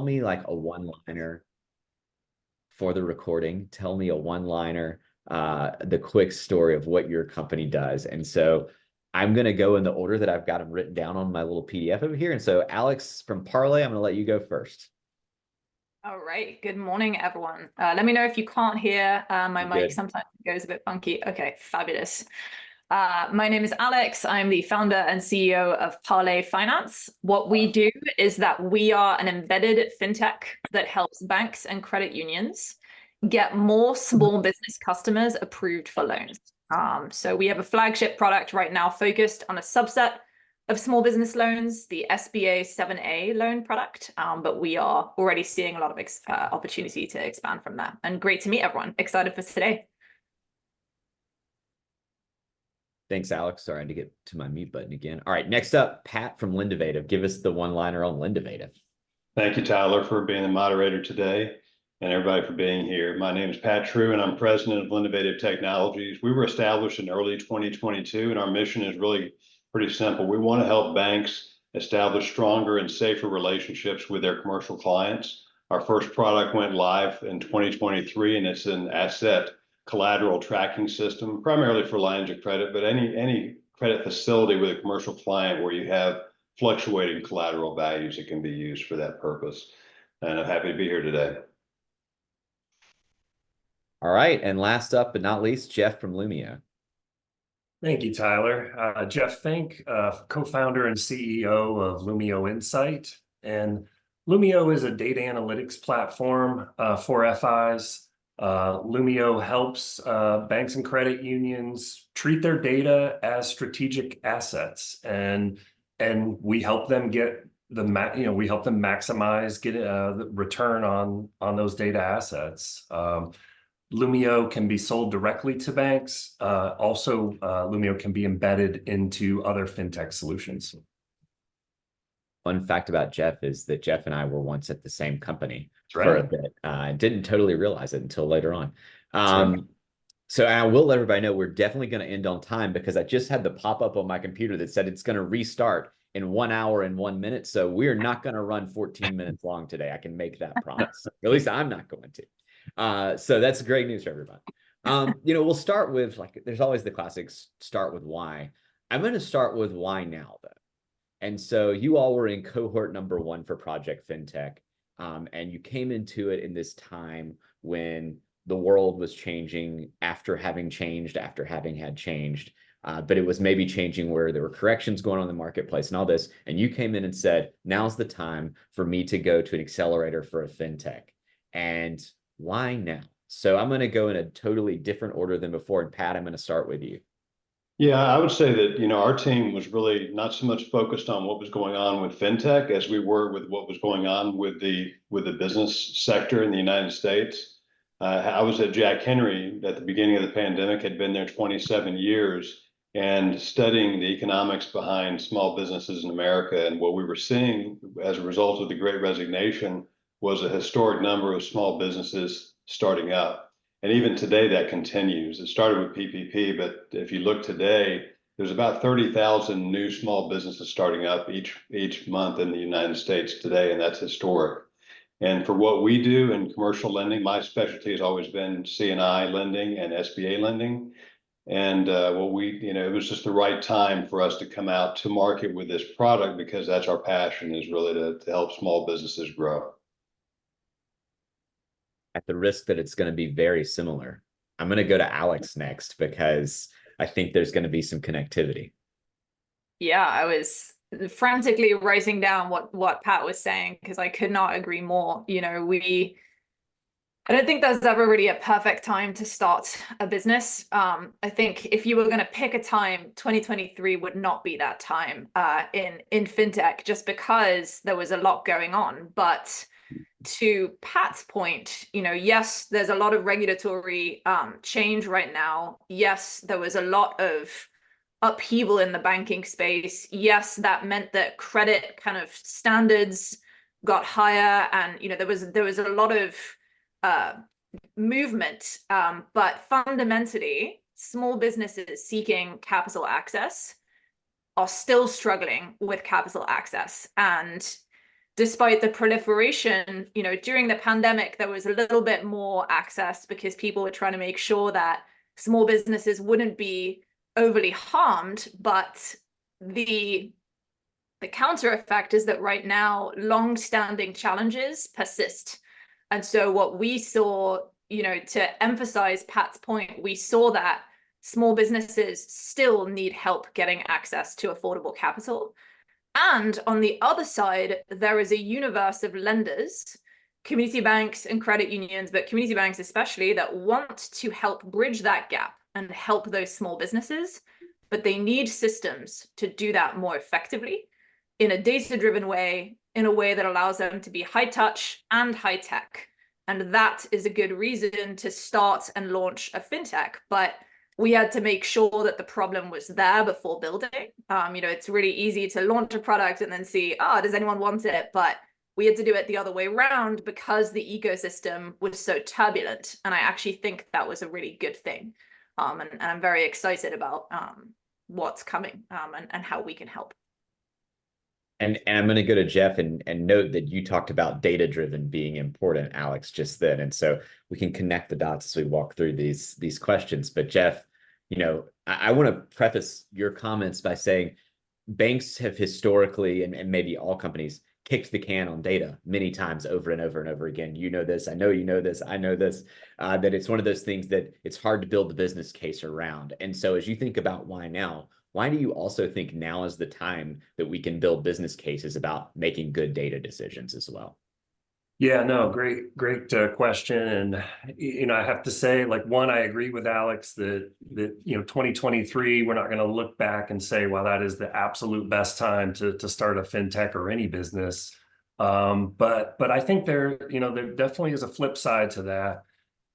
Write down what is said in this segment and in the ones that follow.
me like a one-liner for the recording. Tell me a one-liner, the quick story of what your company does. And so I'm going to go in the order that I've got them written down on my little PDF over here. And so Alex from Parlay, I'm going to let you go first. All right. Good morning, everyone. Let me know if you can't hear my mic. Good. Sometimes it goes a bit funky. Okay, fabulous. My name is Alex. I'm the founder and CEO of Parlay Finance. What we do is that we are an embedded fintech that helps banks and credit unions get more small business customers approved for loans. So we have a flagship product right now focused on a subset of small business loans, the SBA 7A loan product, but we are already seeing a lot of opportunity to expand from there. And great to meet everyone. Excited for today. Thanks, Alex. Sorry, I had to get to my mute button again. All right, next up, Pat from Lendovative. Give us the one-liner on Lendovative. Thank you, Tyler, for being the moderator today and everybody for being here. My name is Pat True, and I'm president of Lendovative Technologies. We were established in early 2022, and our mission is really pretty simple. We want to help banks establish stronger and safer relationships with their commercial clients. Our first product went live in 2023, and it's an asset collateral tracking system, primarily for lines of credit, but any credit facility with a commercial client where you have fluctuating collateral values, it can be used for that purpose. And I'm happy to be here today. All right, and last up but not least, Jeff from Lumio. Thank you, Tyler. Jeff Fink, co-founder and CEO of Lumio Insight. And Lumio is a data analytics platform for FIs. Lumio helps banks and credit unions treat their data as strategic assets, and we help them get we help them maximize the return on those data assets. Lumio can be sold directly to banks. Also, Lumio can be embedded into other fintech solutions. Fun fact about Jeff is that Jeff and I were once at the same company Right. for a bit. Didn't totally realize it until later on. Right. So I will let everybody know we're definitely going to end on time because I just had the pop-up on my computer that said it's going to restart in 1 hour and 1 minute. So we're not going to run 14 minutes long today. I can make that promise. At least I'm not going to. So that's great news for everybody. We'll start with, like, there's always the classics, start with why. I'm going to start with why now, though. And so you all were in cohort number 1 for Project FinTech, and you came into it in this time when the world was changing after having had changed, but it was maybe changing where there were corrections going on in the marketplace and all this. And you came in and said, now's the time for me to go to an accelerator for a FinTech. And why now? So I'm going to go in a totally different order than before. And Pat, I'm going to start with you. Yeah, I would say that, our team was really not so much focused on what was going on with FinTech as we were with what was going on with the business sector in the United States. I was at Jack Henry at the beginning of the pandemic, had been there 27 years and studying the economics behind small businesses in America. And what we were seeing as a result of the Great Resignation was a historic number of small businesses starting up. And even today, that continues. It started with PPP, but if you look today, there's about 30,000 new small businesses starting up each month in the United States today, and that's historic. And for what we do in commercial lending, my specialty has always been C&I lending and SBA lending. And it was just the right time for us to come out to market with this product because that's our passion, is really to help small businesses grow. At the risk that it's going to be very similar, I'm going to go to Alex next because I think there's going to be some connectivity. Yeah, I was frantically writing down what Pat was saying because I could not agree more. I don't think there's ever really a perfect time to start a business. I think if you were going to pick a time, 2023 would not be that time in fintech, just because there was a lot going on. But to Pat's point, yes, there's a lot of regulatory change right now. Yes, there was a lot of upheaval in the banking space. Yes, that meant that credit kind of standards got higher, and there was a lot of movement. But fundamentally, small businesses seeking capital access are still struggling with capital access. And despite the proliferation, you know, during the pandemic, there was a little bit more access because people were trying to make sure that small businesses wouldn't be overly harmed. But the counter effect is that right now, long-standing challenges persist. And so what we saw, you know, to emphasize Pat's point, we saw that small businesses still need help getting access to affordable capital. And on the other side, there is a universe of lenders, community banks and credit unions, but community banks especially, that want to help bridge that gap and help those small businesses. But they need systems to do that more effectively in a data-driven way, in a way that allows them to be high touch and high tech. And that is a good reason to start and launch a fintech. But we had to make sure that the problem was there before building. You know, it's really easy to launch a product and then see, oh, does anyone want it? But we had to do it the other way around because the ecosystem was so turbulent. And I actually think that was a really good thing. And I'm very excited about what's coming and how we can help. And I'm going to go to Jeff and note that you talked about data-driven being important, Alex, just then. And so we can connect the dots as we walk through these questions. But Jeff, you know, I want to preface your comments by saying banks have historically, and maybe all companies, kicked the can on data many times over and over and over again. You know this, I know you know this, I know this, that it's one of those things that it's hard to build the business case around. And so as you think about why now, why do you also think now is the time that we can build business cases about making good data decisions as well? Yeah, no, great question. And, you know, I have to say, like, one, I agree with Alex that, you know, 2023, we're not going to look back and say, well, that is the absolute best time to start a fintech or any business. But I think there definitely is a flip side to that.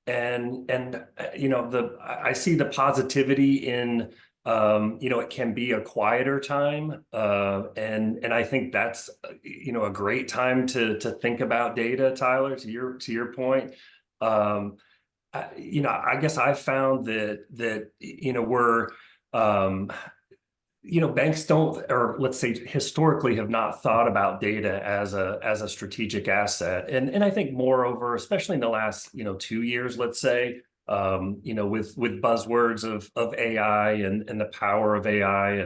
And you know, I see the positivity in, you know, it can be a quieter time, and I think that's, you know, a great time to think about data, Tyler. To your point, you know, I guess I found that you know, we're you know, banks don't, or let's say historically, have not thought about data as a strategic asset, and I think moreover, especially in the last, you know, 2 years, let's say. You know, with buzzwords of AI and the power of AI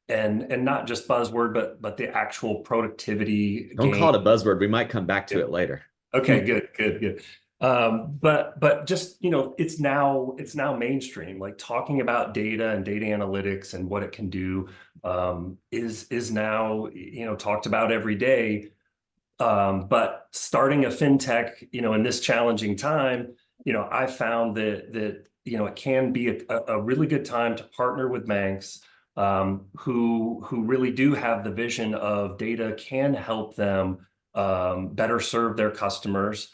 and not just buzzword, but the actual productivity. Don't call it a buzzword. We might come back to it later. Okay, good. But just, you know, it's now mainstream. Like, talking about data and data analytics and what it can do is now, you know, talked about every day. But starting a fintech, you know, in this challenging time, you know, I found that you know, it can be a really good time to partner with banks who really do have the vision of data can help them better serve their customers.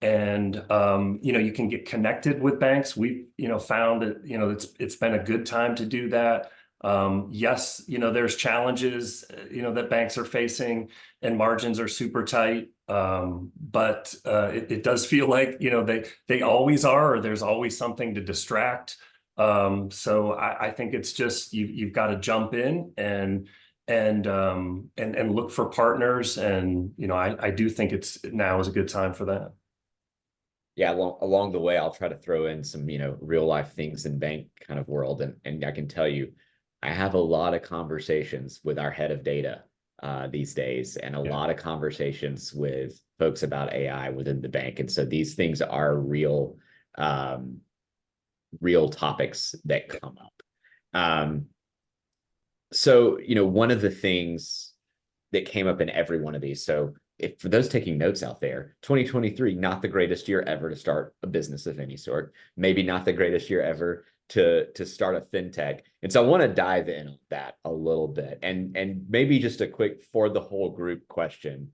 And you know, you can get connected with banks. We've, you know, found that, you know, it's been a good time to do that. Yes, you know, there's challenges, you know, that banks are facing, and margins are super tight. But it does feel like, you know, they always are, or there's always something to distract. So I think it's just, you've got to jump in and look for partners. And, you know, I do think now is a good time for that. Yeah, along the way, I'll try to throw in some, you know, real life things in bank kind of world. And I can tell you, I have a lot of conversations with our head of data these days, and a lot of conversations with folks about AI within the bank. And so these things are real topics that come up. So, you know, one of the things that came up in every one of these, so if for those taking notes out there, 2023, not the greatest year ever to start a business of any sort, maybe not the greatest year ever to start a fintech. And so I want to dive in on that a little bit, and maybe just a quick for the whole group question.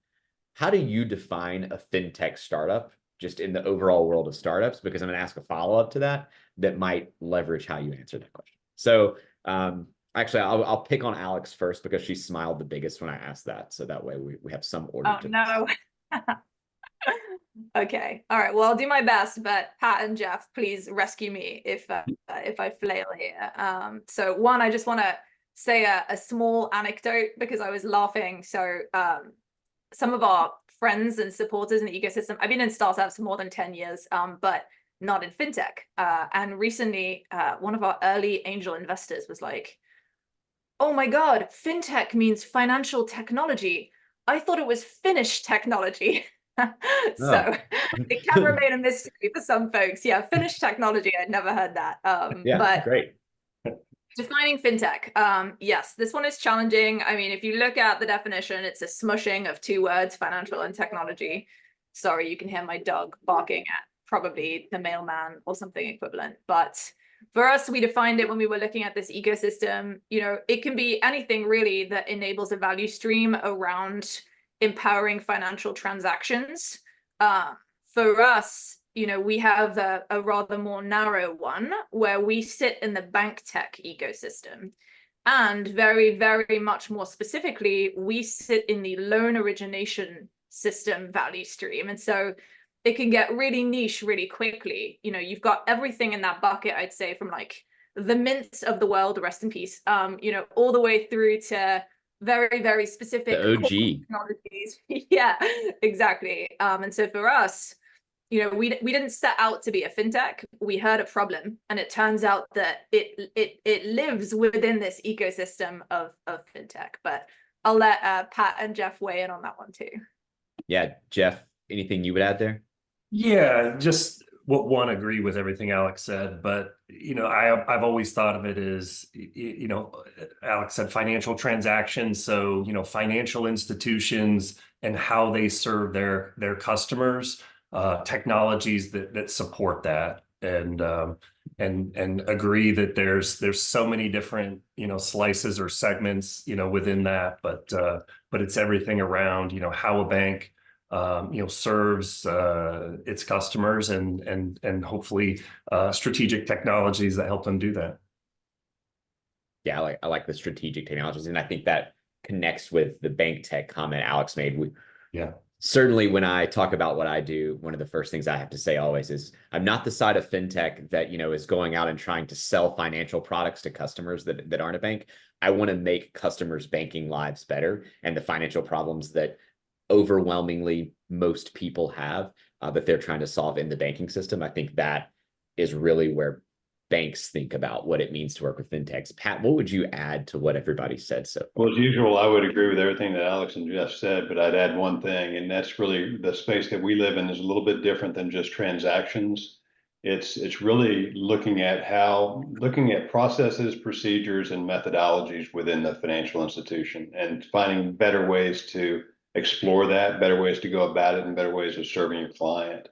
How do you define a fintech startup just in the overall world of startups? Because I'm going to ask a follow-up to that might leverage how you answer that question. So actually, I'll pick on Alex first because she smiled the biggest when I asked that. So that way we have some order to no. Okay. All right. Well, I'll do my best, but Pat and Jeff, please rescue me if I flail here. So one, I just want to say a small anecdote because I was laughing. So some of our friends and supporters in the ecosystem. I've been in startups for more than 10 years, but not in fintech. And recently, one of our early angel investors was like, "Oh my God, fintech means financial technology. I thought it was Finnish technology." So it can remain a mystery for some folks. Yeah, Finnish technology. I'd never heard that. Yeah, but great. defining fintech. Yes, this one is challenging. I mean, if you look at the definition, it's a smushing of two words, financial and technology. Sorry, you can hear my dog barking at probably the mailman or something equivalent. But for us, we defined it when we were looking at this ecosystem. It can be anything really that enables a value stream around empowering financial transactions. For us, we have a rather more narrow one where we sit in the bank tech ecosystem. And very, very much more specifically, we sit in the loan origination system value stream. And so it can get really niche really quickly. You've got everything in that bucket, I'd say, from like the mints of the world, rest in peace, all the way through to very, very specific The OG. technologies. Yeah, exactly. And so for us, we didn't set out to be a fintech. We heard a problem, and it turns out that it lives within this ecosystem of fintech. But I'll let Pat and Jeff weigh in on that one too. Yeah, Jeff, anything you would add there? Yeah, just one, agree with everything Alex said, but I've always thought of it as, Alex said financial transactions. So, financial institutions and how they serve their customers, technologies that support that, and agree that there's so many different slices or segments within that, but it's everything around how a bank serves its customers, and hopefully strategic technologies that help them do that. Yeah, I like the strategic technologies, and I think that connects with the bank tech comment Alex made. Certainly when I talk about what I do, one of the first things I have to say always is I'm not the side of fintech that is going out and trying to sell financial products to customers that aren't a bank. I want to make customers' banking lives better, and the financial problems that overwhelmingly most people have that they're trying to solve in the banking system. I think that is really where banks think about what it means to work with fintechs. Pat, what would you add to what everybody said so far? Well, as usual, I would agree with everything that Alex and Jeff said, but I'd add one thing, and that's really the space that we live in is a little bit different than just transactions. It's really looking at processes, procedures, and methodologies within the financial institution, and finding better ways to explore that, better ways to go about it, and better ways of serving your client.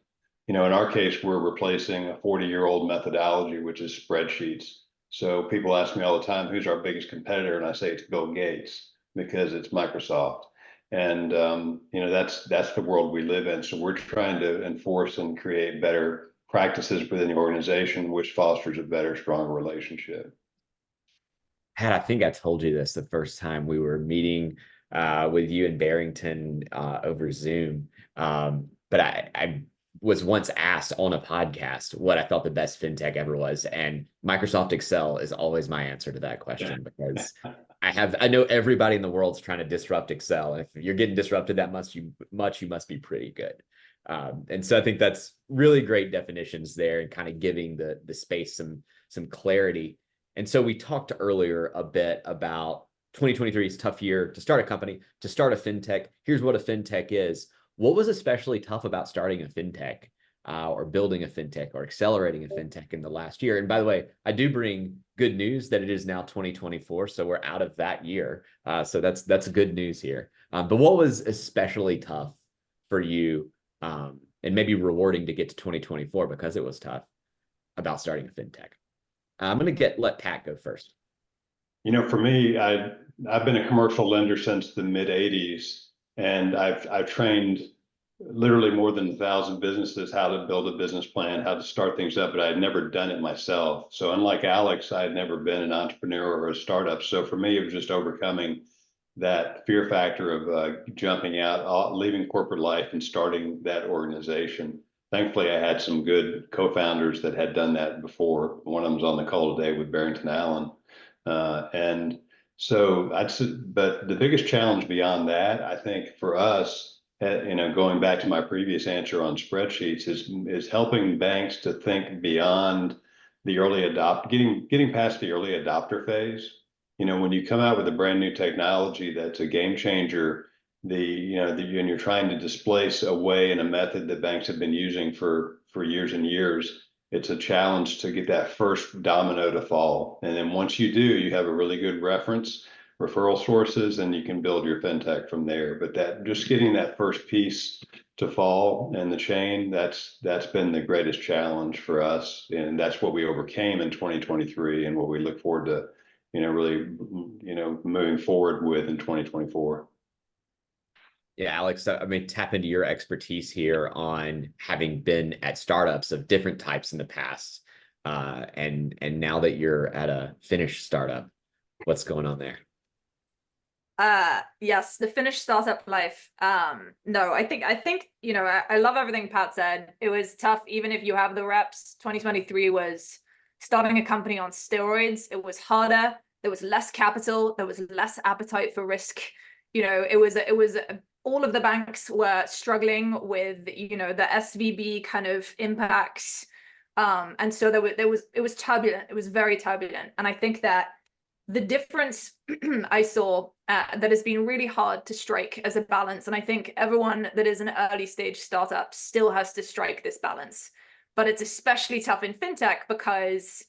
In our case, we're replacing a 40-year-old methodology, which is spreadsheets. So people ask me all the time, who's our biggest competitor? And I say it's Bill Gates, because it's Microsoft. And, that's the world we live in. So we're trying to enforce and create better practices within the organization, which fosters a better, stronger relationship. Pat, I think I told you this the first time we were meeting with you in Barrington over Zoom. But I was once asked on a podcast what I thought the best fintech ever was, and Microsoft Excel is always my answer to that question, because I know everybody in the world's trying to disrupt Excel. And if you're getting disrupted that much, you must be pretty good. And so I think that's really great definitions there, and kind of giving the space some clarity. And so we talked earlier a bit about 2023 is a tough year to start a company, to start a fintech. Here's what a fintech is. What was especially tough about starting a fintech or building a fintech or accelerating a fintech in the last year? And by the way, I do bring good news that it is now 2024. So we're out of that year. So that's good news here. But what was especially tough for you, and maybe rewarding to get to 2024 because it was tough, about starting a fintech? I'm going to let Pat go first. For me, I've been a commercial lender since the mid 80s, and I've trained literally more than 1,000 businesses how to build a business plan, how to start things up, but I had never done it myself. So unlike Alex, I had never been an entrepreneur or a startup. So for me, it was just overcoming that fear factor of jumping out, leaving corporate life and starting that organization. Thankfully, I had some good co-founders that had done that before. One of them's on the call today with Barrington Allen. And So but the biggest challenge beyond that, I think for us, going back to my previous answer on spreadsheets, is helping banks to think beyond the getting past the early adopter phase. When you come out with a brand new technology that's a game changer, and you're trying to displace a way and a method that banks have been using for years and years, it's a challenge to get that first domino to fall. And then once you do, you have a really good referral sources, and you can build your fintech from there. But just getting that first piece to fall in the chain, that's been the greatest challenge for us. And that's what we overcame in 2023 and what we look forward to, really, moving forward with in 2024. Yeah, Alex, I mean, tap into your expertise here on having been at startups of different types in the past. And now that you're at a Finnish startup, what's going on there? Yes, the Finnish startup life. No, I think, I love everything Pat said. It was tough, even if you have the reps. 2023 was starting a company on steroids. It was harder. There was less capital. There was less appetite for risk. All of the banks were struggling with, the SVB kind of impacts. And so it was turbulent. It was very turbulent. And I think that the difference I saw that has been really hard to strike as a balance, and I think everyone that is an early stage startup still has to strike this balance, but it's especially tough in fintech because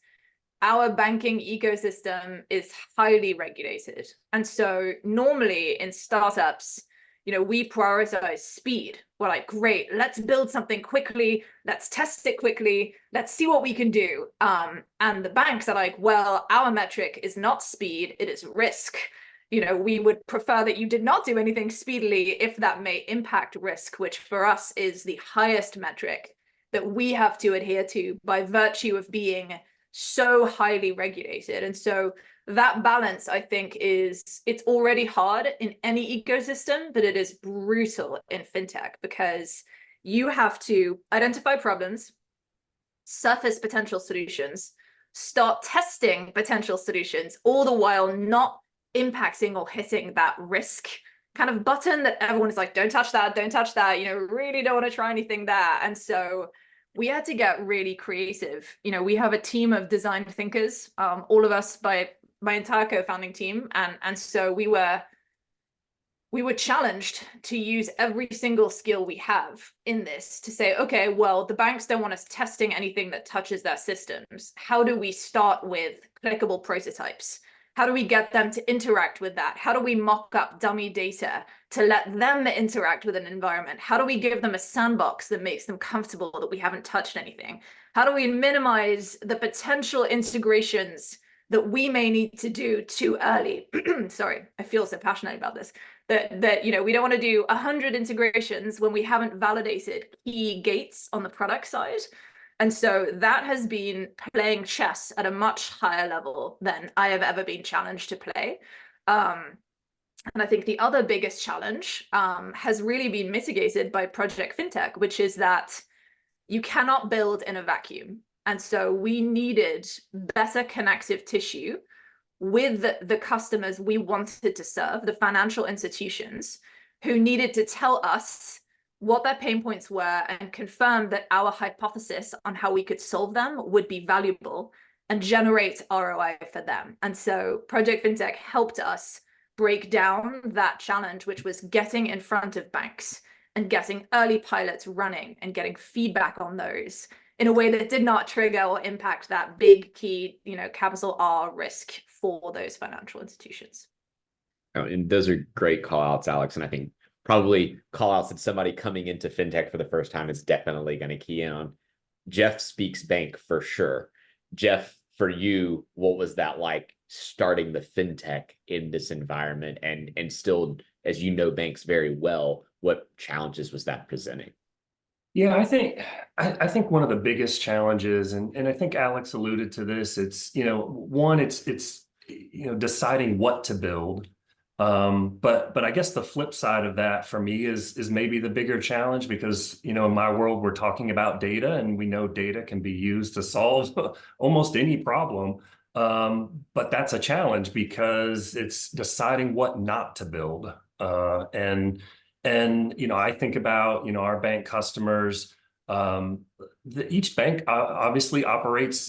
our banking ecosystem is highly regulated. And so normally in startups, we prioritize speed. We're like, great, let's build something quickly. Let's test it quickly. Let's see what we can do. And the banks are like, well, our metric is not speed, it is risk. We would prefer that you did not do anything speedily if that may impact risk, which for us is the highest metric that we have to adhere to by virtue of being so highly regulated. And so that balance, I think, it's already hard in any ecosystem, but it is brutal in fintech because you have to identify problems, surface potential solutions, start testing potential solutions, all the while not impacting or hitting that risk kind of button that everyone is like, don't touch that, really don't want to try anything there. And so we had to get really creative. We have a team of design thinkers, all of us by my entire co-founding team. And so we were challenged to use every single skill we have in this to say, okay, well, the banks don't want us testing anything that touches their systems. How do we start with clickable prototypes? How do we get them to interact with that? How do we mock up dummy data to let them interact with an environment? How do we give them a sandbox that makes them comfortable that we haven't touched anything? How do we minimize the potential integrations that we may need to do too early? Sorry, I feel so passionate about this. That we don't want to do 100 integrations when we haven't validated key gates on the product side. And so that has been playing chess at a much higher level than I have ever been challenged to play. And I think the other biggest challenge has really been mitigated by Project FinTech, which is that you cannot build in a vacuum. And so we needed better connective tissue with the customers we wanted to serve, the financial institutions, who needed to tell us what their pain points were and confirm that our hypothesis on how we could solve them would be valuable and generate ROI for them. And so Project FinTech helped us break down that challenge, which was getting in front of banks and getting early pilots running and getting feedback on those in a way that did not trigger or impact that big key, capital R risk for those financial institutions. Oh, and those are great call outs, Alex. And I think probably call outs that somebody coming into fintech for the first time is definitely going to key in on. Jeff speaks bank for sure. Jeff, for you, what was that like starting the fintech in this environment? And still, as you know banks very well, what challenges was that presenting? Yeah, I think one of the biggest challenges, and I think Alex alluded to this, it's one, it's deciding what to build. But I guess the flip side of that for me is maybe the bigger challenge, because in my world we're talking about data, and we know data can be used to solve almost any problem. But that's a challenge because it's deciding what not to build. And I think about our bank customers. Each bank obviously operates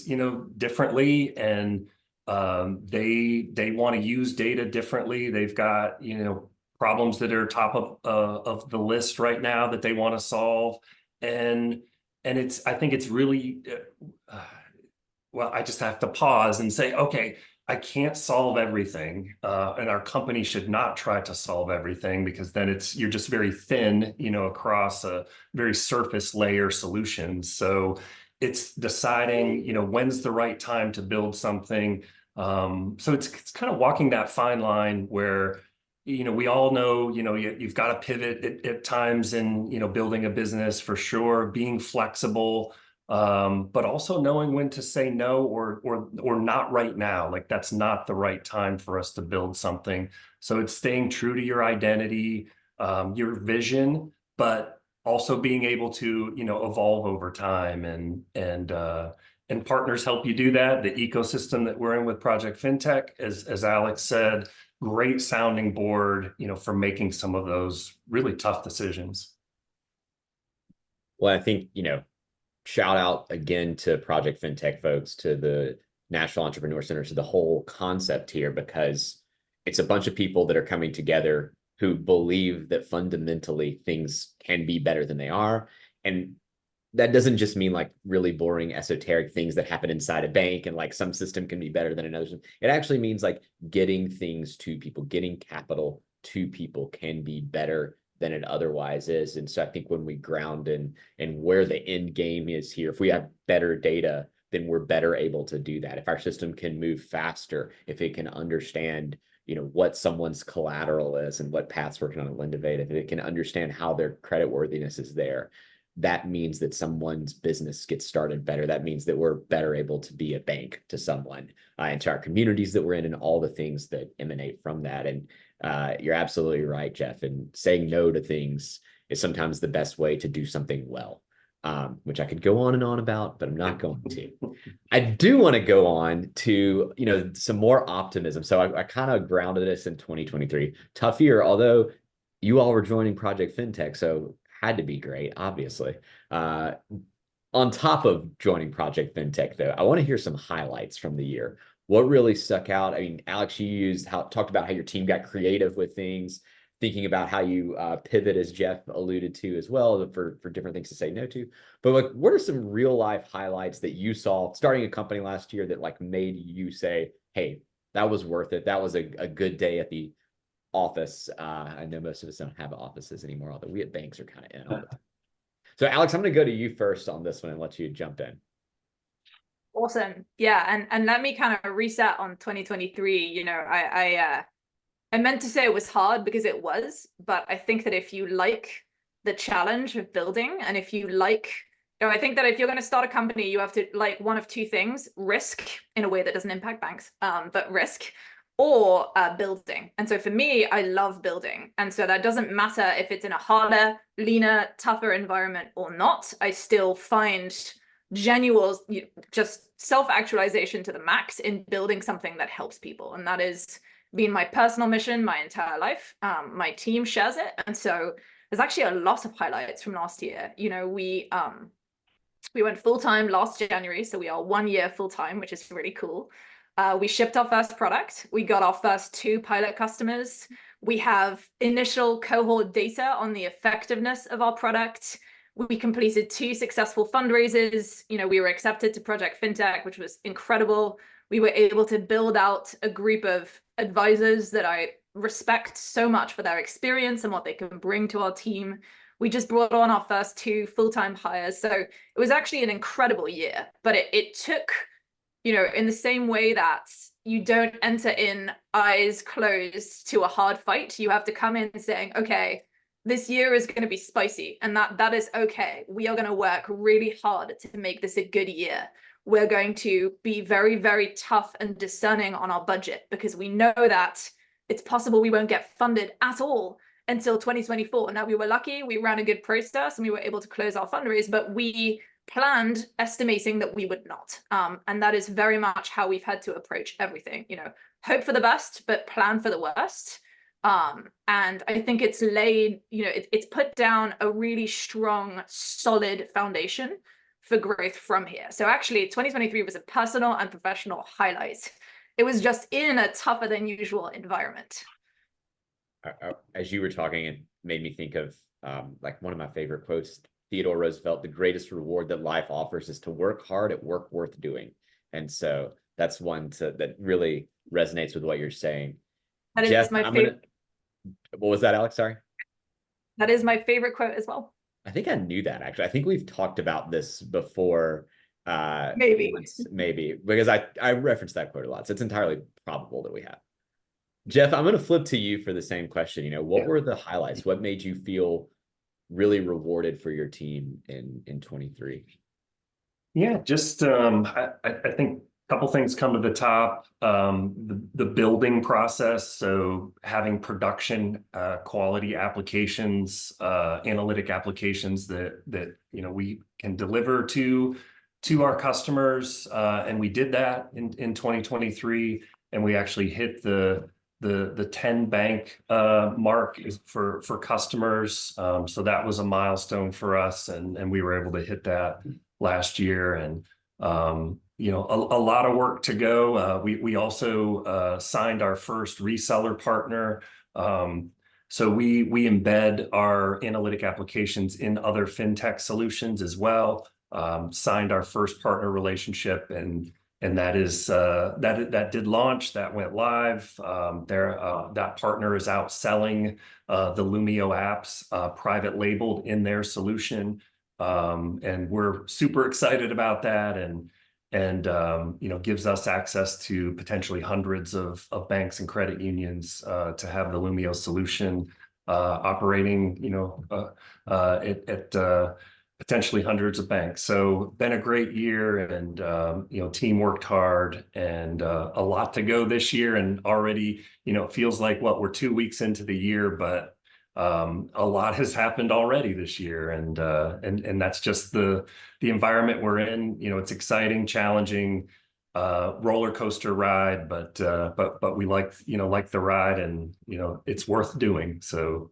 differently, and they want to use data differently. They've got problems that are top of the list right now that they want to solve, and I think it's really well, I just have to pause and say, okay, I can't solve everything, and our company should not try to solve everything, because then you're just very thin, across a very surface layer solutions. So it's deciding, when's the right time to build something. So it's kind of walking that fine line where, we all know, you've got to pivot at times in, building a business for sure, being flexible. But also knowing when to say no or not right now. Like, that's not the right time for us to build something. So it's staying true to your identity, your vision, but also being able to evolve over time, and partners help you do that. The ecosystem that we're in with Project FinTech, as Alex said, great sounding board for making some of those really tough decisions. Well, I think, shout out again to Project FinTech folks, to the National Entrepreneur Center, to the whole concept here, because it's a bunch of people that are coming together who believe that fundamentally things can be better than they are. And that doesn't just mean like really boring esoteric things that happen inside a bank and like some system can be better than another. It actually means like getting things to people, getting capital to people can be better than it otherwise is. And so I think when we ground in where the end game is here, if we have better data, then we're better able to do that. If our system can move faster, if it can understand what someone's collateral is and what Pat's working on at Lendovative, if it can understand how their credit worthiness is there, that means that someone's business gets started better. That means that we're better able to be a bank to someone, and to our communities that we're in, and all the things that emanate from that. And you're absolutely right, Jeff. And saying no to things is sometimes the best way to do something well, which I could go on and on about, but I'm not going to. I do want to go on to, some more optimism. So I kind of grounded this in 2023. Tough year, although you all were joining Project FinTech, so had to be great, obviously. On top of joining Project FinTech, though, I want to hear some highlights from the year. What really stuck out? I mean, Alex, you talked about how your team got creative with things, thinking about how you pivot, as Jeff alluded to as well, for different things to say no to. But like, what are some real life highlights that you saw starting a company last year that like made you say, hey, that was worth it. That was a good day at the office. I know most of us don't have offices anymore, although we at banks are kind of in all the time. So Alex, I'm going to go to you first on this one and let you jump in. Awesome. Yeah, and let me kind of reset on 2023. I meant to say it was hard, because it was, but I think that if you like the challenge of building, and if you like, I think that if you're going to start a company, you have to like one of two things: risk in a way that doesn't impact banks, but risk, or building. And so for me, I love building. And so that doesn't matter if it's in a harder, leaner, tougher environment or not. I still find genuine, just self-actualization to the max in building something that helps people. And that has been my personal mission my entire life. My team shares it. And so there's actually a lot of highlights from last year. We went full-time last January, so we are 1 year full-time, which is really cool. We shipped our first product. We got our first 2 pilot customers. We have initial cohort data on the effectiveness of our product. We completed 2 successful fundraisers. We were accepted to Project FinTech, which was incredible. We were able to build out a group of advisors that I respect so much for their experience and what they can bring to our team. We just brought on our first 2 full-time hires. So it was actually an incredible year, but it took, in the same way that you don't enter in eyes closed to a hard fight, you have to come in saying, okay, this year is going to be spicy, and that is okay. We are going to work really hard to make this a good year. We're going to be very, very tough and discerning on our budget, because we know that it's possible we won't get funded at all until 2024. Now, we were lucky, we ran a good process and we were able to close our fundraise, but we planned, estimating that we would not. And that is very much how we've had to approach everything. Hope for the best, but plan for the worst. And I think it's laid, it's put down a really strong, solid foundation for growth from here. So actually 2023 was a personal and professional highlight. It was just in a tougher than usual environment. As you were talking, it made me think of like one of my favorite quotes, Theodore Roosevelt: the greatest reward that life offers is to work hard at work worth doing. And so that's one that really resonates with what you're saying. That Jeff, is my favorite. What was that, Alex? Sorry. That is my favorite quote as well. I think I knew that, actually. I think we've talked about this before. Maybe. Maybe, because I referenced that quote a lot. So it's entirely probable that we have. Jeff, I'm going to flip to you for the same question. What were the highlights? What made you feel really rewarded for your team in 23? Yeah, just I think a couple things come to the top. The building process, so having production quality applications, analytic applications that we can deliver to our customers, and we did that in 2023, and we actually hit the 10 bank mark for customers. So that was a milestone for us, and we were able to hit that last year. And a lot of work to go. We also signed our first reseller partner. So we embed our analytic applications in other fintech solutions as well. Signed our first partner relationship, and that is that did launch, that went live. That partner is out selling the Lumio apps, private labeled in their solution. And we're super excited about that, and gives us access to potentially hundreds of banks and credit unions to have the Lumio solution operating, at potentially hundreds of banks. So been a great year, and team worked hard, and a lot to go this year. And already, it feels like we're 2 weeks into the year, but a lot has happened already this year, and that's just the environment we're in. It's exciting, challenging, roller coaster ride, but we like the ride, and it's worth doing. So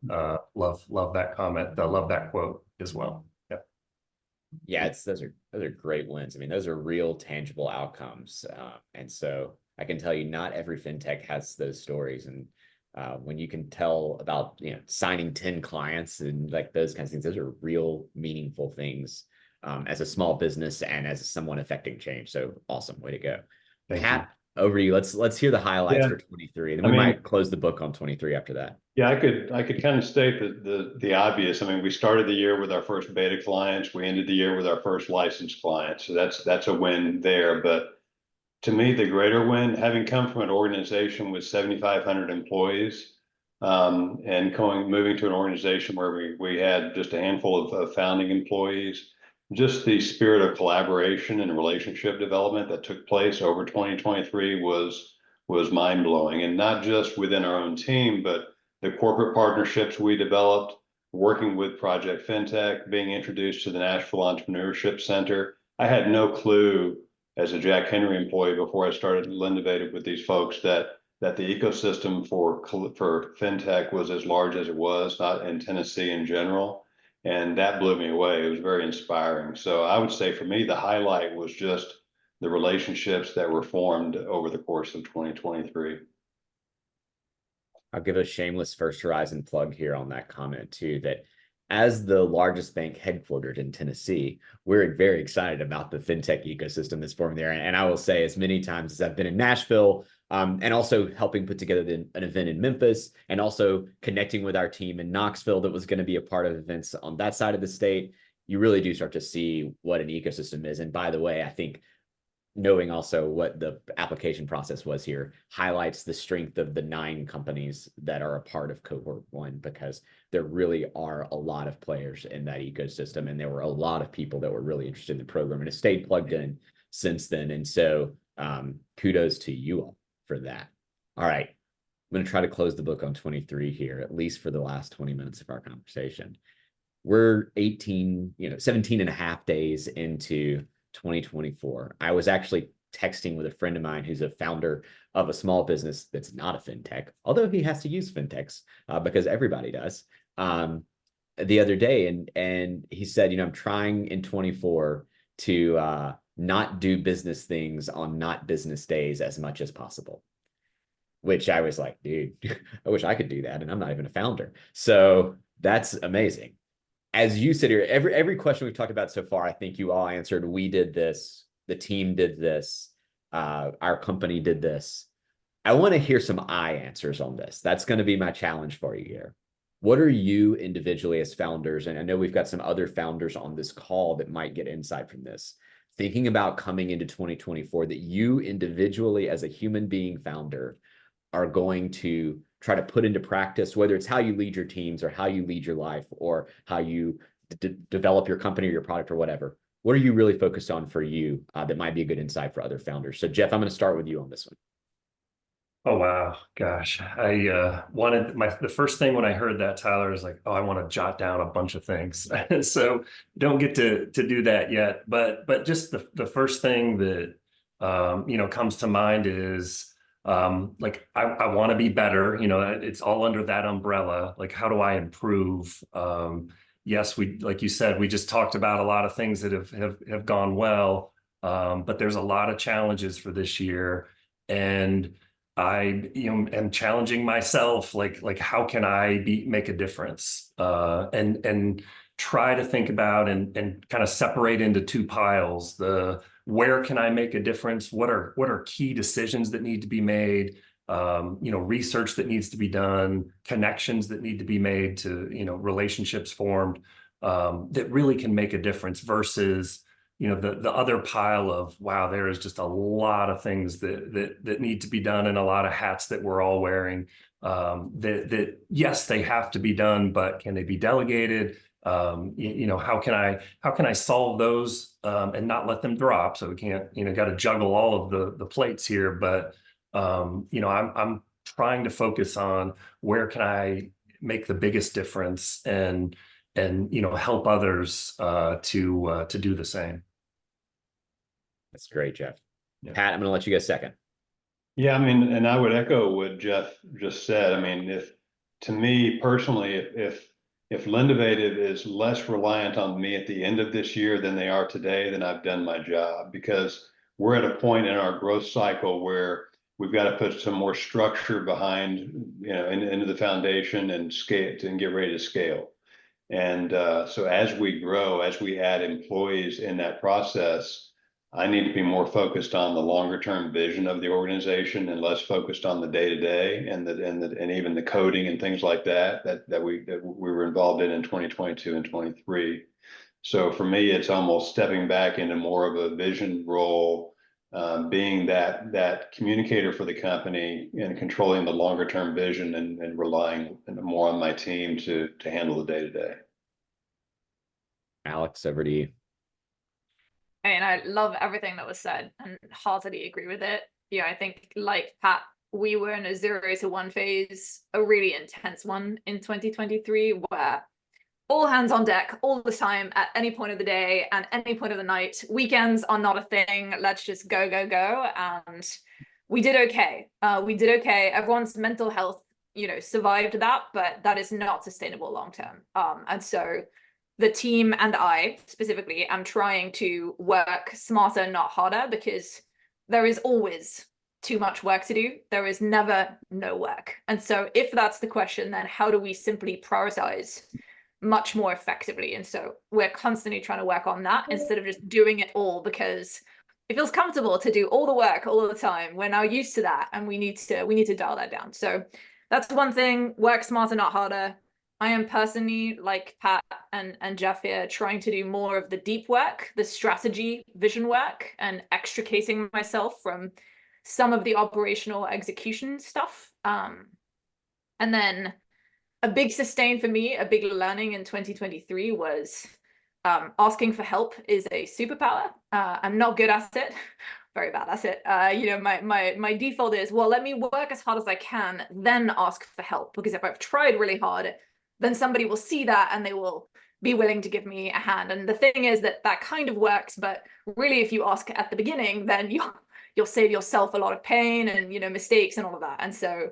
love that comment. I love that quote as well. Yeah, those are great wins. I mean, those are real tangible outcomes, and so I can tell you, not every fintech has those stories. And when you can tell about signing 10 clients and like those kinds of things, those are real meaningful things as a small business and as someone affecting change. So awesome, way to go. Pat, over to you. Let's hear the highlights for 23, and then we might close the book on 23 after that. Yeah, I could kind of state the obvious. I mean, we started the year with our first beta clients. We ended the year with our first licensed client. So that's a win there. But to me, the greater win, having come from an organization with 7,500 employees, and moving to an organization where we had just a handful of founding employees, just the spirit of collaboration and relationship development that took place over 2023 was mind-blowing. And not just within our own team, but the corporate partnerships we developed, working with Project FinTech, being introduced to the Nashville Entrepreneurship Center. I had no clue as a Jack Henry employee before I started Lendovative with these folks that the ecosystem for FinTech was as large as it was, not in Tennessee in general. And that blew me away. It was very inspiring. So I would say for me, the highlight was just the relationships that were formed over the course of 2023. I'll give a shameless First Horizon plug here on that comment too, that as the largest bank headquartered in Tennessee, we're very excited about the fintech ecosystem that's forming there. And I will say, as many times as I've been in Nashville, and also helping put together an event in Memphis, and also connecting with our team in Knoxville that was going to be a part of events on that side of the state, you really do start to see what an ecosystem is. And by the way, I think knowing also what the application process was here highlights the strength of the 9 companies that are a part of cohort 1, because there really are a lot of players in that ecosystem, and there were a lot of people that were really interested in the program and have stayed plugged in since then. And so kudos to you all for that. All right, I'm going to try to close the book on 23 here, at least for the last 20 minutes of our conversation. we're 18, 17 and a half days into 2024. I was actually texting with a friend of mine who's a founder of a small business that's not a fintech, although he has to use fintechs because everybody does. The other day, and he said, I'm trying in 24 to not do business things on not business days as much as possible. Which I was like, dude, I wish I could do that, and I'm not even a founder. So that's amazing. As you sit here, every question we've talked about so far, I think you all answered. We did this. The team did this. Our company did this. I want to hear some I answers on this. That's going to be my challenge for you here. What are you individually as founders? And I know we've got some other founders on this call that might get insight from this. Thinking about coming into 2024, that you individually as a human being founder are going to try to put into practice, whether it's how you lead your teams or how you lead your life or how you develop your company or your product or whatever. What are you really focused on for you that might be a good insight for other founders? So Jeff, I'm going to start with you on this one. Oh, wow. Gosh, I wanted the first thing when I heard that, Tyler, is like, oh, I want to jot down a bunch of things. So don't get to do that yet. But just the first thing that, comes to mind is like, I want to be better. It's all under that umbrella. Like, how do I improve? Yes, like you said, we just talked about a lot of things that have gone well. But there's a lot of challenges for this year. And I am challenging myself, like how can I make a difference, and try to think about and kind of separate into two piles. Where can I make a difference? What are key decisions that need to be made? Research that needs to be done, connections that need to be made to relationships formed that really can make a difference versus the other pile of, wow, there is just a lot of things that need to be done and a lot of hats that we're all wearing that yes, they have to be done, but can they be delegated? How can I solve those and not let them drop? So we can't, got to juggle all of the plates here, but I'm trying to focus on where can I make the biggest difference and help others to do the same. That's great, Jeff. Yeah. Pat, I'm going to let you go second. Yeah, I mean, and I would echo what Jeff just said. I mean, to me personally, if Lendovative is less reliant on me at the end of this year than they are today, then I've done my job, because we're at a point in our growth cycle where we've got to put some more structure behind, into the foundation and scale and get ready to scale. And so as we grow, as we add employees in that process, I need to be more focused on the longer term vision of the organization and less focused on the day to day and even the coding and things like that we were involved in 2022 and 23. So for me, it's almost stepping back into more of a vision role, being that communicator for the company and controlling the longer term vision and relying more on my team to handle the day to day. Alex, over to you. And I love everything that was said and heartily agree with it. I think like Pat, we were in a 0 to 1 phase, a really intense one in 2023, where all hands on deck all the time at any point of the day and any point of the night. Weekends are not a thing. Let's just go, go, go. And we did okay. Everyone's mental health, survived that, but that is not sustainable long term. And so the team and I specifically am trying to work smarter, not harder, because there is always too much work to do. There is never no work. And so if that's the question, then how do we simply prioritize much more effectively? And so we're constantly trying to work on that instead of just doing it all because it feels comfortable to do all the work all the time. We're now used to that, and we need to dial that down. So that's one thing: work smarter, not harder. I am personally, like Pat and Jeff here, trying to do more of the deep work, the strategy, vision work, and extricating myself from some of the operational execution stuff. And then a big sustain for me, a big learning in 2023 was asking for help is a superpower. I'm not good at it. Very bad at it. My default is, well, let me work as hard as I can, then ask for help. Because if I've tried really hard, then somebody will see that and they will be willing to give me a hand. And the thing is that kind of works, but really if you ask at the beginning, then you'll save yourself a lot of pain and, you know, mistakes and all of that. And so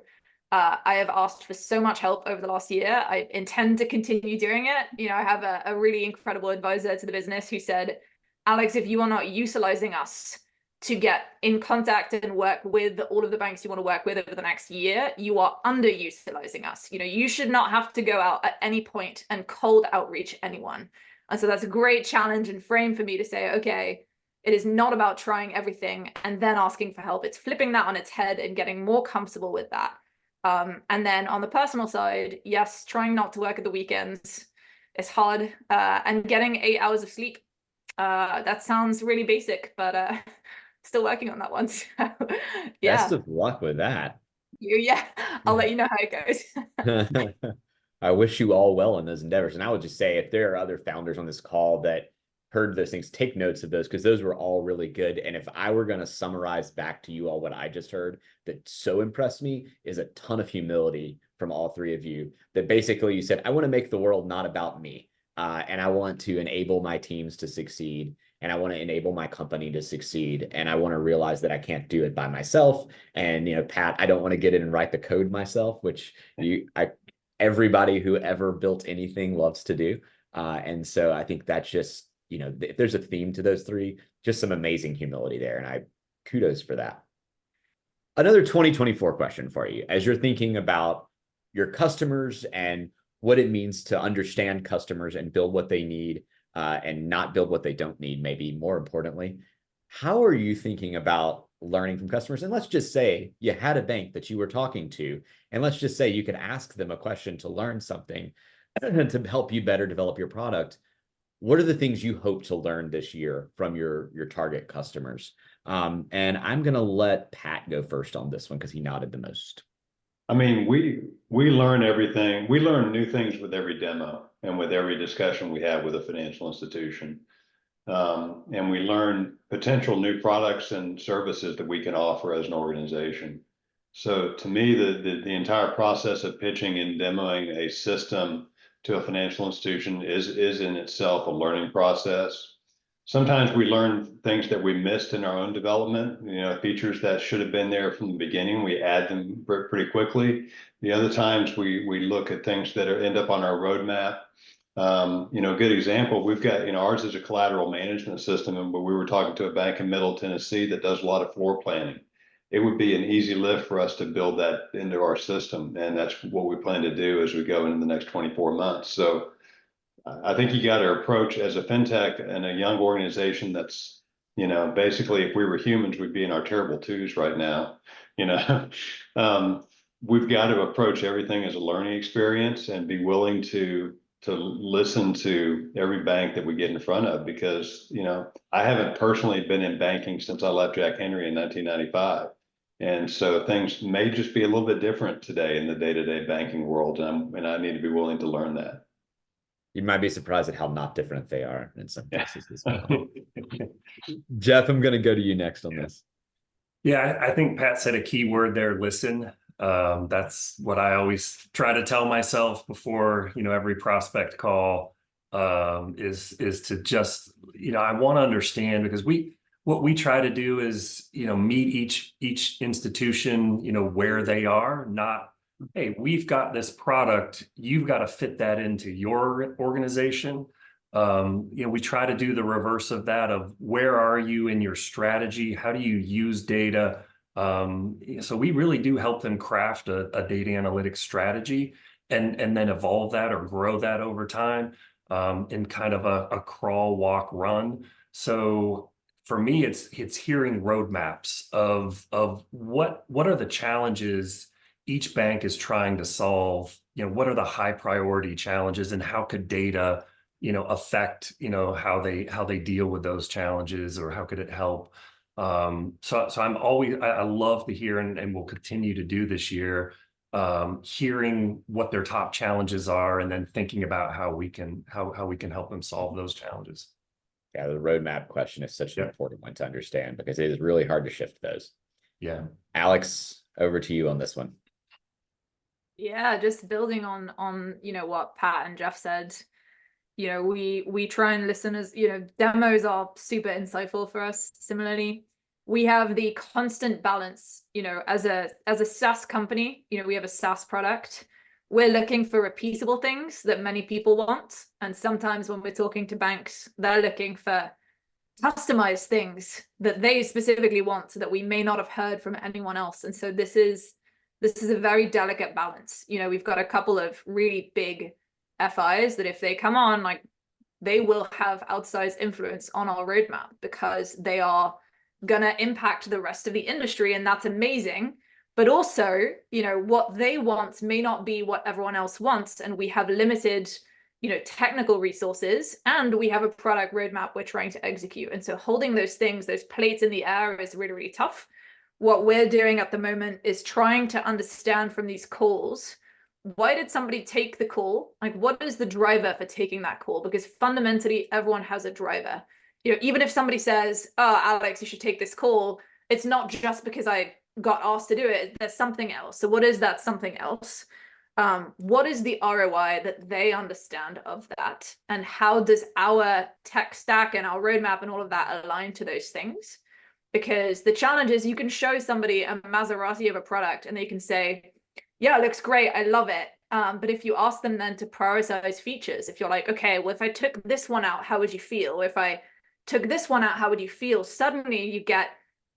I have asked for so much help over the last year. I intend to continue doing it. You know, I have a really incredible advisor to the business who said, Alex, if you are not utilizing us to get in contact and work with all of the banks you want to work with over the next year, you are underutilizing us. You know, you should not have to go out at any point and cold outreach anyone. And so that's a great challenge and frame for me to say, okay, it is not about trying everything and then asking for help. It's flipping that on its head and getting more comfortable with that. And then on the personal side, yes, trying not to work at the weekends is hard, and getting 8 hours of sleep. That sounds really basic, but still working on that one. So, yeah. Best of luck with that. Yeah, I'll let you know how it goes. I wish you all well in those endeavors. And I would just say, if there are other founders on this call that heard those things, take notes of those, because those were all really good. And if I were going to summarize back to you all what I just heard that so impressed me, is a ton of humility from all three of you. That basically you said, I want to make the world not about me. And I want to enable my teams to succeed. And I want to enable my company to succeed. And I want to realize that I can't do it by myself. And, you know, Pat, I don't want to get in and write the code myself, which everybody who ever built anything loves to do. And so I think that's just, you know, if there's a theme to those three, just some amazing humility there. And I kudos for that. Another 2024 question for you, as you're thinking about your customers and what it means to understand customers and build what they need, and not build what they don't need, maybe more importantly. How are you thinking about learning from customers? And let's just say you had a bank that you were talking to, and let's just say you could ask them a question to learn something to help you better develop your product. What are the things you hope to learn this year from your target customers? And I'm going to let Pat go first on this one because he nodded the most. I mean, we learn everything. We learn new things with every demo and with every discussion we have with a financial institution. And we learn potential new products and services that we can offer as an organization. So to me, the entire process of pitching and demoing a system to a financial institution is in itself a learning process. Sometimes we learn things that we missed in our own development, you know, features that should have been there from the beginning, we add them pretty quickly. The other times we look at things that end up on our roadmap. You know, a good example, we've got, you know, ours is a collateral management system, and we were talking to a bank in Middle Tennessee that does a lot of floor planning. It would be an easy lift for us to build that into our system. And that's what we plan to do as we go into the next 24 months. So I think you got to approach as a fintech and a young organization that's, you know, basically if we were humans, we'd be in our terrible twos right now. You know, we've got to approach everything as a learning experience and be willing to listen to every bank that we get in front of, because, you know, I haven't personally been in banking since I left Jack Henry in 1995. And so things may just be a little bit different today in the day-to-day banking world. And I need to be willing to learn that. You might be surprised at how not different they are in some cases as well. Jeff, I'm going to go to you next on this. Yeah, I think Pat said a key word there, listen. That's what I always try to tell myself before, you know, every prospect call, is to just, you know, I want to understand, because what we try to do is, you know, meet each institution, you know, where they are, not, hey, we've got this product, you've got to fit that into your organization. You know, we try to do the reverse of that, of where are you in your strategy? How do you use data? So we really do help them craft a data analytics strategy and then evolve that or grow that over time, in kind of a crawl, walk, run. So for me, it's hearing roadmaps of what are the challenges each bank is trying to solve. You know, what are the high priority challenges, and how could data, you know, affect, you know, how they deal with those challenges, or how could it help? So I love to hear, and will continue to do this year, hearing what their top challenges are, and then thinking about how we can help them solve those challenges. Yeah, the roadmap question is such an important one to understand, because it is really hard to shift those. Yeah. Alex, over to you on this one. Yeah, just building on you know what Pat and Jeff said. You know, we try and listen as, you know, demos are super insightful for us. Similarly, we have the constant balance, you know, as a SaaS company, you know, we have a SaaS product. We're looking for repeatable things that many people want. And sometimes when we're talking to banks, they're looking for customized things that they specifically want that we may not have heard from anyone else. And so this is a very delicate balance. You know, we've got a couple of really big FIs that if they come on, like, they will have outsized influence on our roadmap because they are gonna impact the rest of the industry, and that's amazing. But also, you know, what they want may not be what everyone else wants, and we have limited, you know, technical resources, and we have a product roadmap we're trying to execute. And so holding those things, those plates in the air, is really, really tough. What we're doing at the moment is trying to understand from these calls, why did somebody take the call? Like, what is the driver for taking that call? Because fundamentally, everyone has a driver. You know, even if somebody says, oh, Alex, you should take this call, it's not just because I got asked to do it. There's something else. So what is that something else? What is the ROI that they understand of that? And how does our tech stack and our roadmap and all of that align to those things? Because the challenge is, you can show somebody a Maserati of a product and they can say, yeah, it looks great, I love it. But if you ask them then to prioritize features, if you're like, okay, well, if I took this one out, how would you feel? If I took this one out, how would you feel? Suddenly you get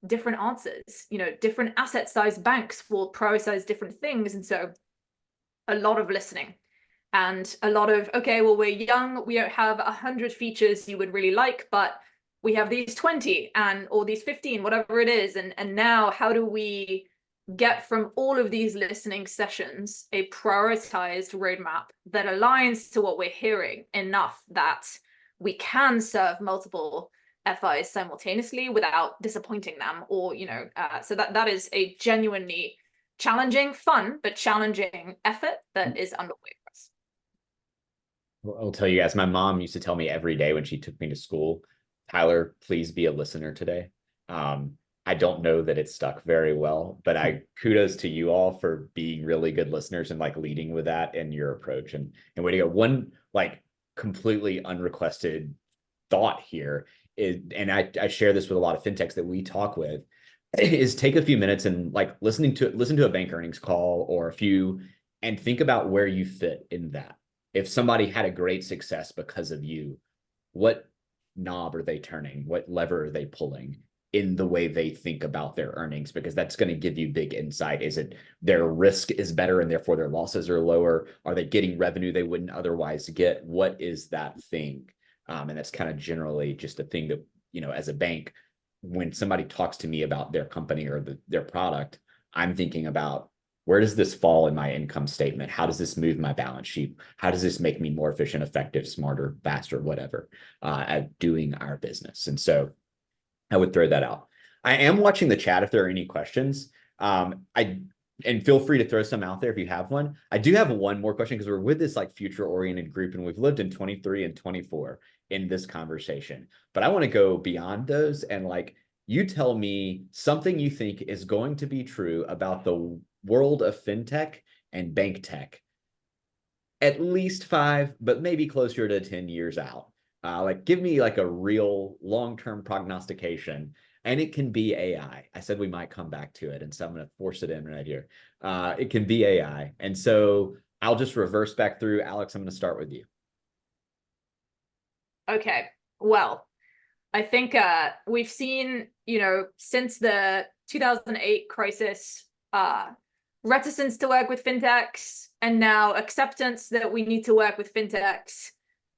different answers. You know, different asset size banks will prioritize different things. And so a lot of listening and a lot of, okay, well, we're young, we don't have 100 features you would really like, but we have these 20 and or these 15, whatever it is. And now how do we get from all of these listening sessions a prioritized roadmap that aligns to what we're hearing enough that we can serve multiple FIs simultaneously without disappointing them, or, you know, so that is a genuinely challenging, fun, but challenging effort that is underway for us. Well, I'll tell you guys, my mom used to tell me every day when she took me to school, Tyler, please be a listener today. I don't know that it stuck very well, but I kudos to you all for being really good listeners and like leading with that in your approach. And way to go. One like completely unrequested thought here is, and I share this with a lot of fintechs that we talk with, is take a few minutes and like listen to a bank earnings call or a few and think about where you fit in that. If somebody had a great success because of you, what knob are they turning? What lever are they pulling in the way they think about their earnings? Because that's going to give you big insight. Is it their risk is better and therefore their losses are lower? Are they getting revenue they wouldn't otherwise get? What is that thing? And that's kind of generally just a thing that, you know, as a bank, when somebody talks to me about their company or their product, I'm thinking about, where does this fall in my income statement? How does this move my balance sheet? How does this make me more efficient, effective, smarter, faster, whatever, at doing our business? And so I would throw that out. I am watching the chat if there are any questions. And feel free to throw some out there if you have one. I do have one more question because we're with this like future-oriented group and we've lived in 23 and 24 in this conversation. But I want to go beyond those and like, you tell me something you think is going to be true about the world of fintech and bank tech at least 5, but maybe closer to 10 years out. Like, give me like a real long-term prognostication, and it can be AI. I said we might come back to it, and so I'm going to force it in right here. It can be AI. And so I'll just reverse back through. Alex, I'm going to start with you. Okay, well, I think we've seen, you know, since the 2008 crisis, reticence to work with fintechs, and now acceptance that we need to work with fintechs.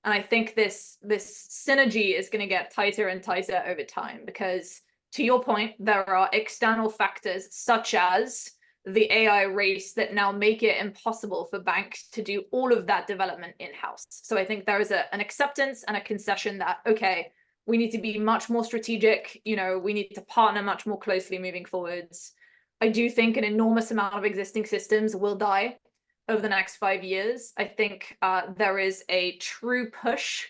And I think this synergy is going to get tighter and tighter over time because, to your point, there are external factors such as the AI race that now make it impossible for banks to do all of that development in-house. So I think there is an acceptance and a concession that, okay, we need to be much more strategic, you know, we need to partner much more closely moving forwards. I do think an enormous amount of existing systems will die over the next 5 years. I think there is a true push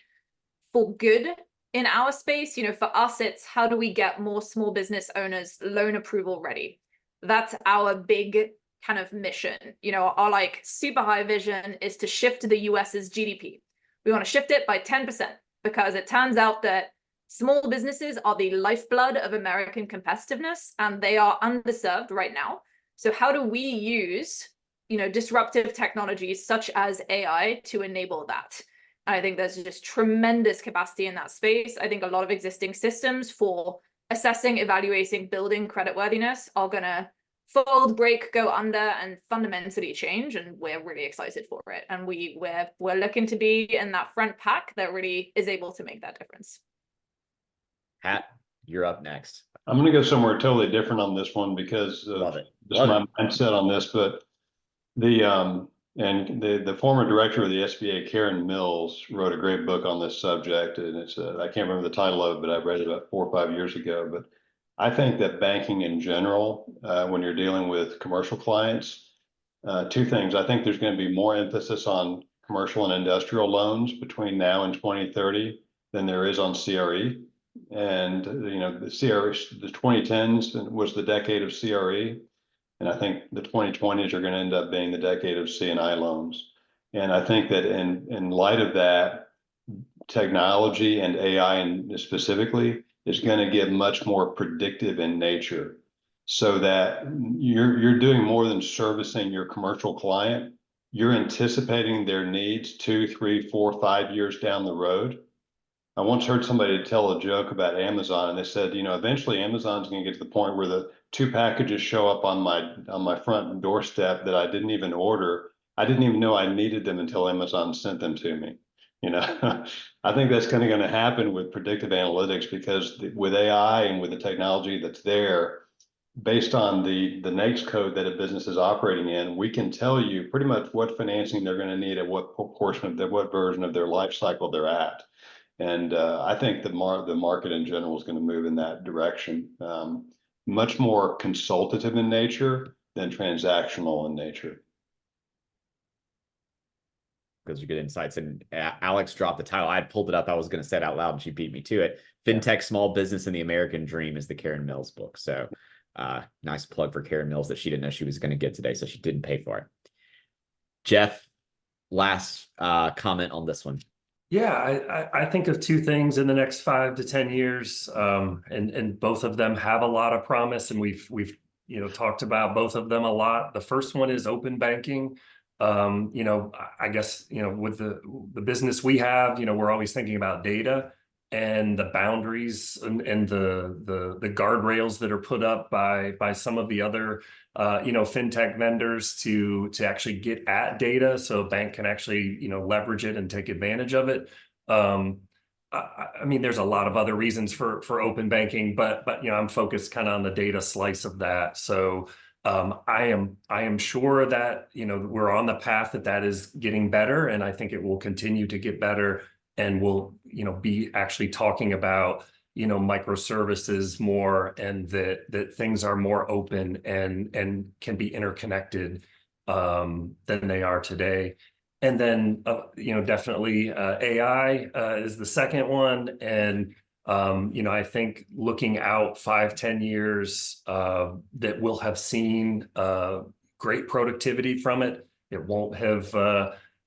for good in our space. You know, for us, it's how do we get more small business owners loan approval ready? That's our big kind of mission. You know, our like super high vision is to shift the US's GDP. We want to shift it by 10% because it turns out that small businesses are the lifeblood of American competitiveness, and they are underserved right now. So how do we use, disruptive technologies such as AI to enable that? I think there's just tremendous capacity in that space. I think a lot of existing systems for assessing, evaluating, building creditworthiness are going to fold, break, go under, and fundamentally change. And we're really excited for it. And we're looking to be in that front pack that really is able to make that difference. Pat, you're up next. I'm going to go somewhere totally different on this one because of just my mindset on this. But the former director of the SBA, Karen Mills, wrote a great book on this subject, and it's I can't remember the title of it, but I read it about 4 or 5 years ago. But I think that banking in general, when you're dealing with commercial clients, 2 things. I think there's going to be more emphasis on commercial and industrial loans between now and 2030 than there is on CRE. And the CRE, the 2010s was the decade of CRE. And I think the 2020s are going to end up being the decade of C&I loans. And I think that in light of that, technology and AI and specifically is going to get much more predictive in nature, so that you're doing more than servicing your commercial client. You're anticipating their needs 2, 3, 4, 5 years down the road. I once heard somebody tell a joke about Amazon, and they said, eventually Amazon's going to get to the point where the 2 packages show up on my front doorstep that I didn't even order. I didn't even know I needed them until Amazon sent them to me. I think that's kind of going to happen with predictive analytics, because with AI and with the technology that's there, based on the NAICS code that a business is operating in, we can tell you pretty much what financing they're going to need at what portion of what version of their life cycle they're at. And I think the market in general is going to move in that direction, much more consultative in nature than transactional in nature. Those are good insights. And Alex dropped the title. I had pulled it up. I was going to say it out loud, and she beat me to it. FinTech Small Business and the American Dream is the Karen Mills book. So nice plug for Karen Mills that she didn't know she was going to get today, so she didn't pay for it. Jeff, last comment on this one. Yeah, I think of 2 things in the next 5 to 10 years, and both of them have a lot of promise, and we've talked about both of them a lot. The first one is open banking. I guess with the business we have, we're always thinking about data and the boundaries and the guardrails that are put up by some of the other fintech vendors to actually get at data, so a bank can actually leverage it and take advantage of it. I mean, there's a lot of other reasons for open banking, but I'm focused kind of on the data slice of that. So I am sure that we're on the path that is getting better, and I think it will continue to get better, and we'll be actually talking about microservices more, and that things are more open and can be interconnected than they are today. And then definitely AI is the second one. And I think looking out 5-10 years, that we'll have seen great productivity from it. It won't have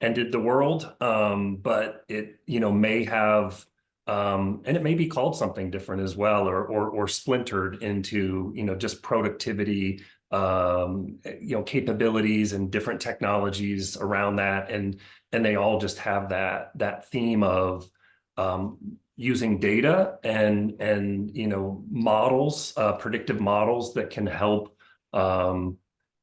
ended the world, but it may have, and it may be called something different as well, or splintered into just productivity capabilities and different technologies around that, and they all just have that theme of using data and models, predictive models that can help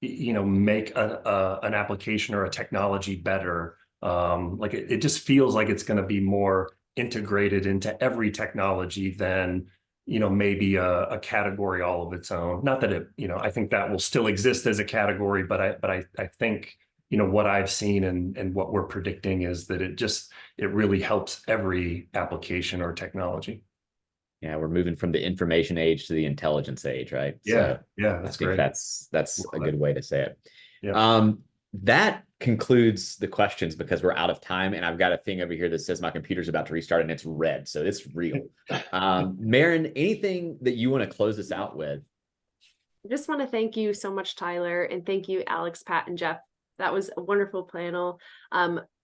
make an application or a technology better. Like it just feels like it's going to be more integrated into every technology than maybe a category all of its own. Not that it I think that will still exist as a category, but I think what I've seen and what we're predicting is that it really helps every application or technology. Yeah, we're moving from the information age to the intelligence age, right? Yeah, so yeah, that's great. That's a good way to say it. Yeah. That concludes the questions because we're out of time, and I've got a thing over here that says my computer's about to restart and it's red, so it's real. Maren, anything that you want to close this out with? I just want to thank you so much, Tyler, and thank you, Alex, Pat, and Jeff. That was a wonderful panel.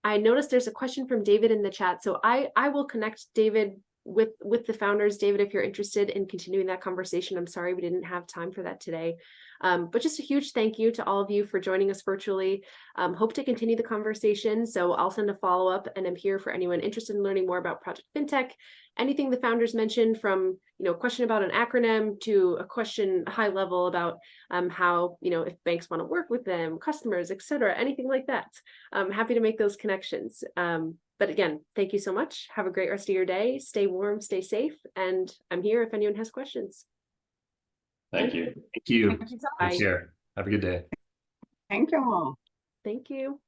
I noticed there's a question from David in the chat. So I will connect David with the founders. David, if you're interested in continuing that conversation, I'm sorry we didn't have time for that today. But just a huge thank you to all of you for joining us virtually. Hope to continue the conversation. So I'll send a follow-up, and I'm here for anyone interested in learning more about Project FinTech. Anything the founders mentioned, from a question about an acronym to a question high level about how if banks want to work with them, customers, etc., anything like that. I'm happy to make those connections. But again, thank you so much. Have a great rest of your day. Stay warm, stay safe, and I'm here if anyone has questions. Thank you. Thank you. Thank you so Bye. much. Take care. Have a good day. Thank you all. Thank you.